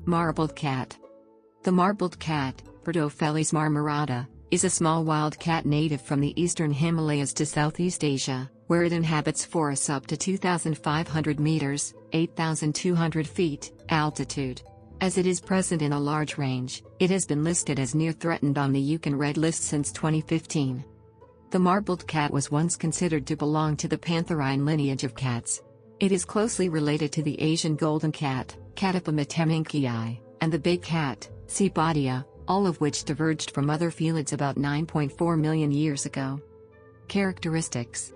Marbled cat. The marbled cat, Pardofelis marmorata, is a small wild cat native from the eastern Himalayas to Southeast Asia, where it inhabits forests up to 2,500 meters, 8,200 feet, altitude. As it is present in a large range, it has been listed as near threatened on the IUCN Red List since 2015. The marbled cat was once considered to belong to the pantherine lineage of cats. It is closely related to the Asian golden cat, Catapuma temminckii, and the big cat, Cebodia, all of which diverged from other felids about 9.4 million years ago. Characteristics.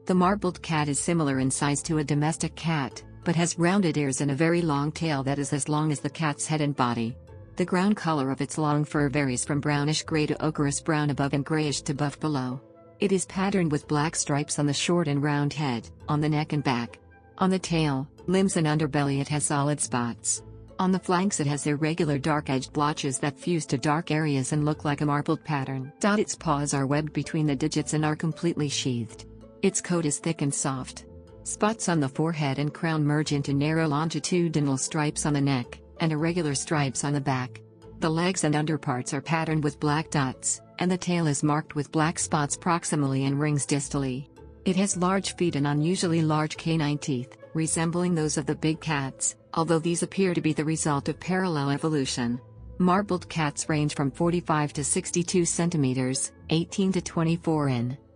The marbled cat is similar in size to a domestic cat, but has rounded ears and a very long tail that is as long as the cat's head and body. The ground color of its long fur varies from brownish gray to ochreous brown above and grayish to buff below. It is patterned with black stripes on the short and round head, on the neck and back. On the tail, limbs and underbelly it has solid spots. On the flanks it has irregular dark-edged blotches that fuse to dark areas and look like a marbled pattern. Its paws are webbed between the digits and are completely sheathed. Its coat is thick and soft. Spots on the forehead and crown merge into narrow longitudinal stripes on the neck, and irregular stripes on the back. The legs and underparts are patterned with black dots, and the tail is marked with black spots proximally and rings distally. It has large feet and unusually large canine teeth, resembling those of the big cats, although these appear to be the result of parallel evolution. Marbled cats range from 45 to 62 centimeters, 18 to 24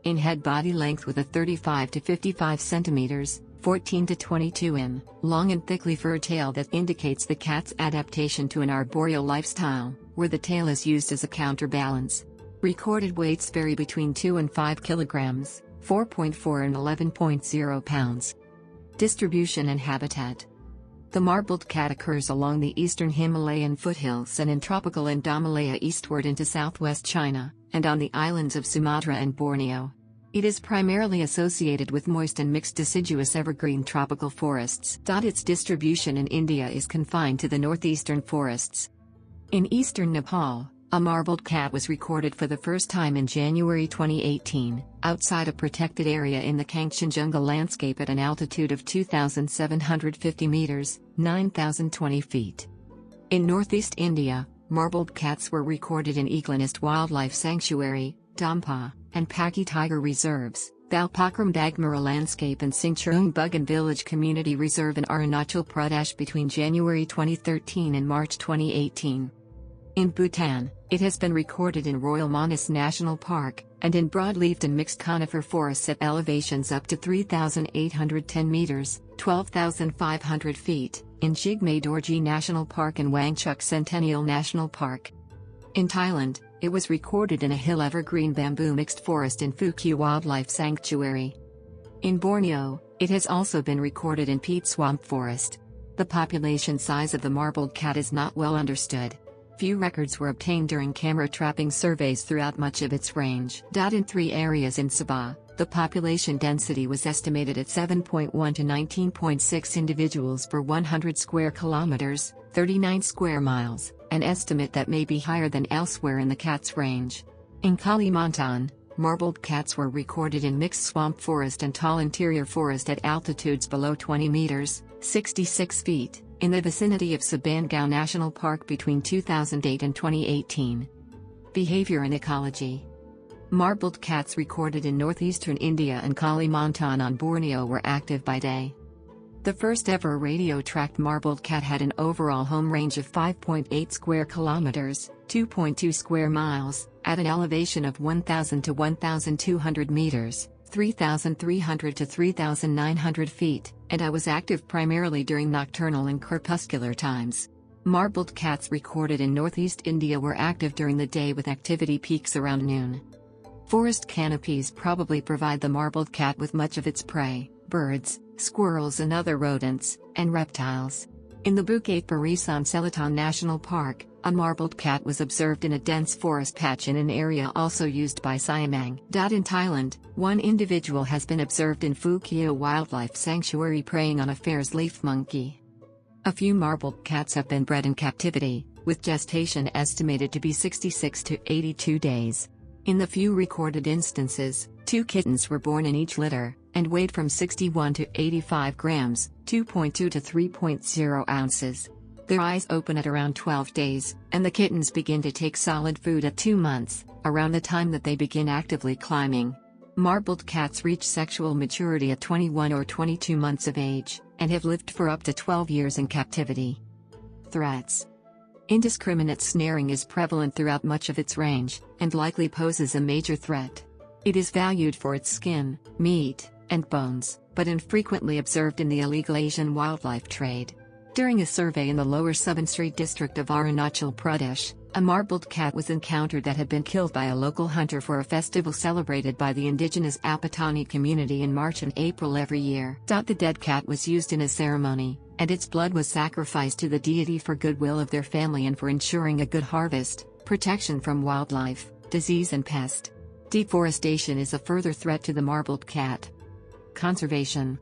in head body length, with a 35 to 55 centimeters, 14 to 22 in, long and thickly furred tail that indicates the cat's adaptation to an arboreal lifestyle, where the tail is used as a counterbalance. Recorded weights vary between 2 and 5 kilograms, 4.4 and 11.0 pounds. Distribution and habitat. The marbled cat occurs along the eastern Himalayan foothills and in tropical Indomalaya eastward into southwest China, and on the islands of Sumatra and Borneo. It is primarily associated with moist and mixed deciduous evergreen tropical forests. Its distribution in India is confined to the northeastern forests. In eastern Nepal, a marbled cat was recorded for the first time in January 2018, outside a protected area in the Kangchenjunga landscape at an altitude of 2,750 meters, 9,020 feet. In northeast India, marbled cats were recorded in Eaglenest Wildlife Sanctuary, Dampa, and Paki Tiger Reserves, Balpakram Bagmara Landscape and Singchurung Bugan Village Community Reserve in Arunachal Pradesh between January 2013 and March 2018. In Bhutan, it has been recorded in Royal Manas National Park, and in broadleafed and mixed conifer forests at elevations up to 3,810 meters, 12,500 feet, in Jigme Dorji National Park and Wangchuk Centennial National Park. In Thailand, it was recorded in a hill evergreen bamboo mixed forest in Phu Wildlife Sanctuary. In Borneo, it has also been recorded in peat swamp forest. The population size of the marbled cat is not well understood. Few records were obtained during camera trapping surveys throughout much of its range. In 3 areas in Sabah, the population density was estimated at 7.1 to 19.6 individuals per 100 square kilometers, 39 square miles, an estimate that may be higher than elsewhere in the cat's range. In Kalimantan, marbled cats were recorded in mixed swamp forest and tall interior forest at altitudes below 20 meters, 66 feet. In the vicinity of Sabangao National Park between 2008 and 2018. Behavior and ecology. Marbled cats recorded in northeastern India and Kalimantan on Borneo were active by day. The first ever radio-tracked marbled cat had an overall home range of 5.8 square kilometers, 2.2 square miles, at an elevation of 1,000 to 1,200 meters, 3,300 to 3,900 feet, and was active primarily during nocturnal and crepuscular times. Marbled cats recorded in northeast India were active during the day with activity peaks around noon. Forest canopies probably provide the marbled cat with much of its prey, birds, squirrels and other rodents, and reptiles. In the Bukit Barisan Selaton National Park, a marbled cat was observed in a dense forest patch in an area also used by Siamang. In Thailand, one individual has been observed in Phu Keo Wildlife Sanctuary preying on a Fair's leaf monkey. A few marbled cats have been bred in captivity, with gestation estimated to be 66 to 82 days. In the few recorded instances, 2 kittens were born in each litter, and weighed from 61 to 85 grams, 2.2 to 3.0 ounces. Their eyes open at around 12 days, and the kittens begin to take solid food at 2 months, around the time that they begin actively climbing. Marbled cats reach sexual maturity at 21 or 22 months of age, and have lived for up to 12 years in captivity. Threats. Indiscriminate snaring is prevalent throughout much of its range, and likely poses a major threat. It is valued for its skin, meat, and bones, but infrequently observed in the illegal Asian wildlife trade. During a survey in the lower Subansiri district of Arunachal Pradesh, a marbled cat was encountered that had been killed by a local hunter for a festival celebrated by the indigenous Apatani community in March and April every year. The dead cat was used in a ceremony, and its blood was sacrificed to the deity for goodwill of their family and for ensuring a good harvest, protection from wildlife, disease and pest. Deforestation is a further threat to the marbled cat. Conservation.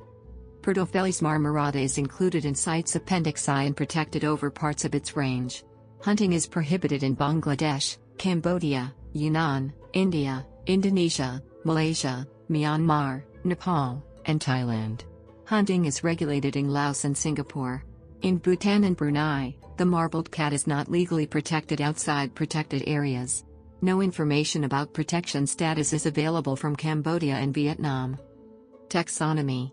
Pardofelis marmorata is included in CITES Appendix I and protected over parts of its range. Hunting is prohibited in Bangladesh, Cambodia, Yunnan, India, Indonesia, Malaysia, Myanmar, Nepal, and Thailand. Hunting is regulated in Laos and Singapore. In Bhutan and Brunei, the marbled cat is not legally protected outside protected areas. No information about protection status is available from Cambodia and Vietnam. Taxonomy.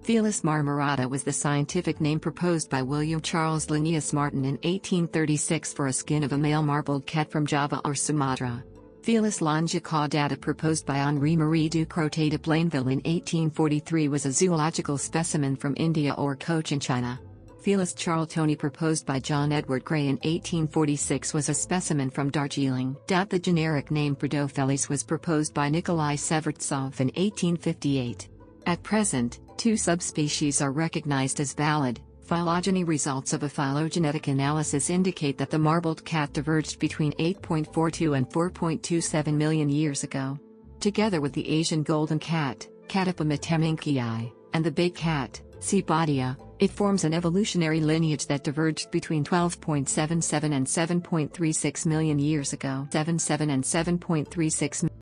Felis marmorata was the scientific name proposed by William Charles Linnaeus Martin in 1836 for a skin of a male marbled cat from Java or Sumatra. Felis longicaudata proposed by Henri-Marie Ducrotay de Blainville in 1843 was a zoological specimen from India or Cochin China. Felis charltoni proposed by John Edward Gray in 1846 was a specimen from Darjeeling. The generic name Pardofelis was proposed by Nikolai Severtsov in 1858. At present, 2 subspecies are recognized as valid. Phylogeny results of a phylogenetic analysis indicate that the marbled cat diverged between 8.42 and 4.27 million years ago. Together with the Asian golden cat, Catapomyteminkii, and the big cat, Cebadia, it forms an evolutionary lineage that diverged between 12.77 and 7.36 million years ago. 77 and 7.36